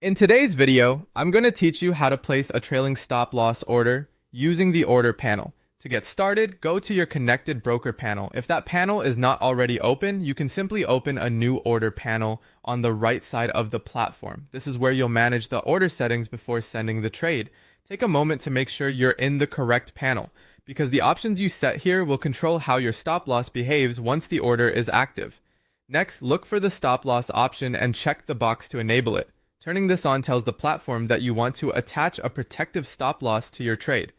In today's video, I'm going to teach you how to place a trailing stop loss order using the order panel. To get started, go to your connected broker panel. If that panel is not already open, you can simply open a new order panel on the right side of the platform. This is where you'll manage the order settings before sending the trade. Take a moment to make sure you're in the correct panel, because the options you set here will control how your stop loss behaves once the order is active. Next, look for the stop loss option and check the box to enable it. Turning this on tells the platform that you want to attach a protective stop loss to your trade.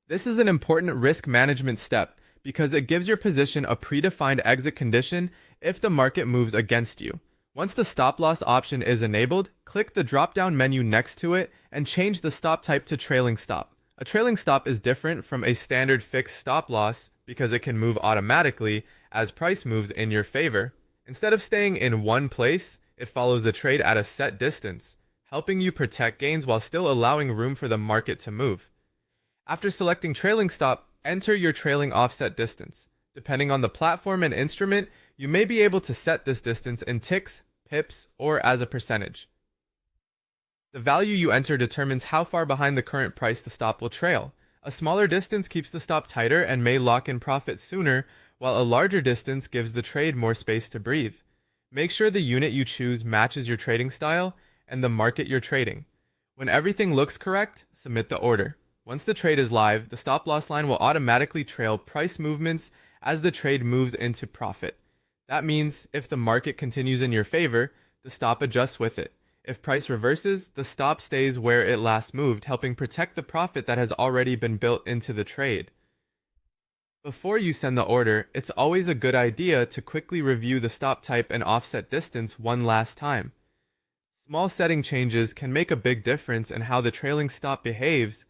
This is an important risk management step because it gives your position a predefined exit condition if the market moves against you. Once the stop loss option is enabled, click the drop-down menu next to it and change the stop type to trailing stop. A trailing stop is different from a standard fixed stop loss because it can move automatically as price moves in your favor. Instead of staying in one place, it follows the trade at a set distance, helping you protect gains while still allowing room for the market to move. After selecting trailing stop, enter your trailing offset distance. Depending on the platform and instrument, you may be able to set this distance in ticks, pips, or as a percentage. The value you enter determines how far behind the current price the stop will trail. A smaller distance keeps the stop tighter and may lock in profit sooner, while a larger distance gives the trade more space to breathe. Make sure the unit you choose matches your trading style and the market you're trading. When everything looks correct, submit the order. Once the trade is live, the stop loss line will automatically trail price movements as the trade moves into profit. That means if the market continues in your favor, the stop adjusts with it. If price reverses, the stop stays where it last moved, helping protect the profit that has already been built into the trade. Before you send the order, it's always a good idea to quickly review the stop type and offset distance one last time. Small setting changes can make a big difference in how the trailing stop behaves.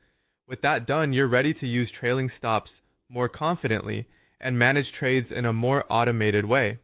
With that done, you're ready to use trailing stops more confidently and manage trades in a more automated way.